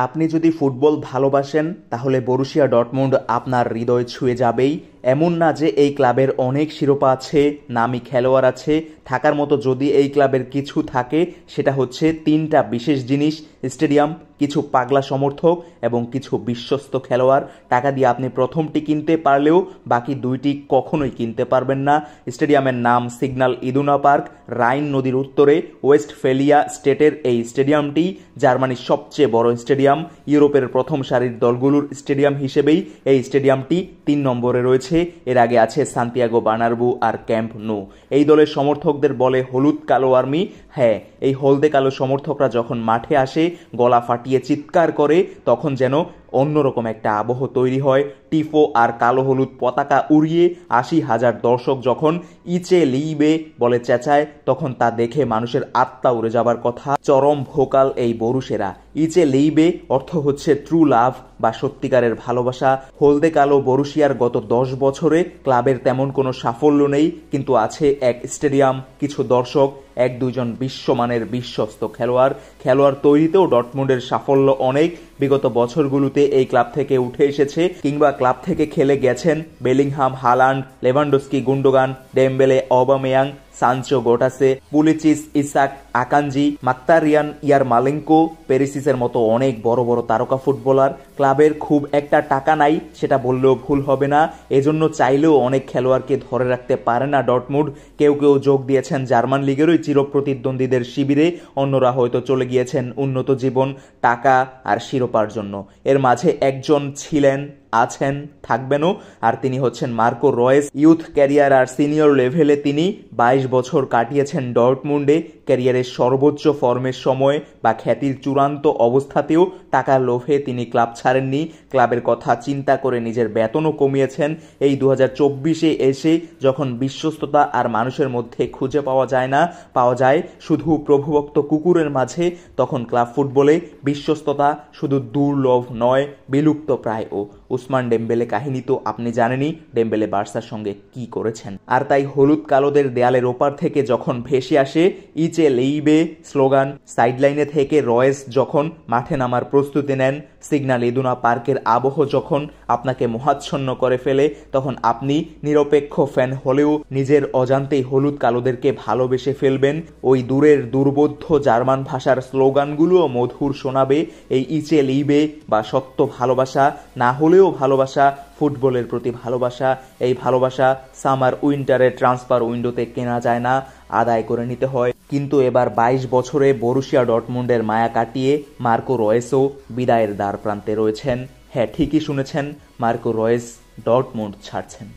আপনি যদি ফুটবল ভালোবাসেন তাহলে বরুসিয়া ডর্টমুন্ড আপনার হৃদয় ছুঁয়ে যাবেই। এমন না যে এই ক্লাবের অনেক শিরোপা আছে, নামি খেলোয়াড় আছে, থাকার মতো যদি এই ক্লাবের কিছু থাকে সেটা হচ্ছে তিনটা বিশেষ জিনিস: স্টেডিয়াম, কিছু পাগলা সমর্থক এবং কিছু বিশ্বস্ত খেলোয়াড়। টাকা দিয়ে আপনি প্রথমটি কিনতে পারলেও বাকি দুইটি কখনোই কিনতে পারবেন না। স্টেডিয়ামের নাম সিগন্যাল ইদুনা পার্ক, রাইন নদীর উত্তরে ওয়েস্টফেলিয়া স্টেটের এই স্টেডিয়ামটি জার্মানির সবচেয়ে বড় স্টেডিয়াম। ইউরোপের প্রথম সারির দলগুলোর স্টেডিয়াম হিসেবেই এই স্টেডিয়ামটি 3 নম্বরে রয়েছে। এর আগে আছে সান্তিয়াগো বার্নাব্যু আর ক্যাম্প নো। এই দলের সমর্থকদের বলে হলুদ কালো আর্মি। হ্যাঁ, এই হলদে কালো সমর্থকরা যখন মাঠে আসে, গলা ফাটিয়ে চিৎকার করে, তখন যেন অন্যরকম একটা আবহ তৈরি হয়। টিফো আর কালো হলুদ পতাকা উড়িয়ে 80,000 দর্শক যখন ইচে লিইবে বলে চেঁচায়, তখন তা দেখে মানুষের আত্মা উড়ে যাবার কথা। চরম ভোকাল এই বরুসেরা। ইচে লিইবে অর্থ হচ্ছে ট্রু লাভ বা সত্যিকারের ভালোবাসা। হলদে কালো বরুসিয়ার গত 10 বছরে ক্লাবের তেমন কোনো সাফল্য নেই, কিন্তু আছে এক স্টেডিয়াম, কিছু দর্শক, 1-2 জন বিশ্বমানের বিশ্বস্ত খেলোয়াড় তৈরিতেও ডর্টমুন্ডের সাফল্য অনেক। বিগত বছরগুলোতে এই ক্লাব থেকে উঠে এসেছে কিংবা ক্লাব থেকে খেলে গেছেন Bellingham, Haaland, Lewandowski, Gundogan, Dembele, Aubameyang, Sancho, Gotze, Pulisic, Isak, Akanji, Mkhitaryan, Yarmolenko, পেরিসিসের মতো অনেক বড় বড় তারকা ফুটবলার। ক্লাবের খুব একটা টাকা নাই সেটা বললেও ভুল হবে না, এজন্য চাইলেও অনেক খেলোয়াড়কে ধরে রাখতে পারে না ডর্টমুন্ড। কেউ যোগ দিয়েছেন জার্মান লিগেরই চিরপ্রতিদ্বন্দ্বীদের শিবিরে, অন্যরা হয়তো চলে গিয়েছেন উন্নত জীবন, টাকা আর শিরোপার জন্য। এর মাঝে একজন ছিলেন, আছেন, থাকবেনও, আর তিনি হচ্ছেন মার্কো রয়েস। ইউথ ক্যারিয়ার আর সিনিয়র লেভেলে তিনি 22 বছর কাটিয়েছেন ডর্টমুন্ডে। ক্যারিয়ারের সর্বোচ্চ ফর্মের সময় বা খ্যাতির চূড়ান্ত অবস্থাতেও টাকার লোভে তিনি ক্লাব ছাড়েননি। ক্লাবের কথা চিন্তা করে নিজের বেতনও কমিয়েছেন। এই 2024-এ এসে যখন বিশ্বস্ততা আর মানুষের মধ্যে খুঁজে পাওয়া যায় শুধু প্রভুভক্ত কুকুরের মাঝে, তখন ক্লাব ফুটবলে বিশ্বস্ততা শুধু দুর্লভ নয়, বিলুপ্ত প্রায়ও। উসমান ডেম্বেলে কাহিনী তো আপনি জানেনই, ডেম্বেলে বার্সার সঙ্গে কি করেছেন। আর তাই হলুদ কালোদের দেয়ালের ওপার থেকে যখন ভেসে আসে ইচে লেইবে স্লোগান, সাইডলাইনে থেকে রয়েস যখন মাঠে নামার প্রস্তুতি নেন, সিগন্যাল ইদুনা পার্কের আবহ যখন আপনাকে মোহাচ্ছন্ন করে ফেলে, তখন আপনি নিরপেক্ষ ফ্যান হলেও নিজের অজান্তেই হলুদ কালোদেরকে ভালোবেসে ফেলবেন। ওই দূরের দুর্বোধ্য জার্মান ভাষার স্লোগানগুলোও মধুর শোনাবে। এই ইচে লিবে বা সত্য ভালোবাসা না হলেও ভালোবাসা, ফুটবলের প্রতি ভালোবাসা। এই ভালোবাসা সামার উইন্টারের ট্রান্সফার উইন্ডোতে কেনা যায় না, আদায় করে নিতে হয়। কিন্তু এবার 22 বছরে বরুসিয়া ডর্টমুন্ডের মায়া কাটিয়ে মার্কো রয়েসও বিদায়ের দ্বার প্রান্তে রয়েছেন। হ্যাঁ, ঠিকই শুনেছেন, মার্কো রয়েস ডর্টমুন্ড ছাড়ছেন।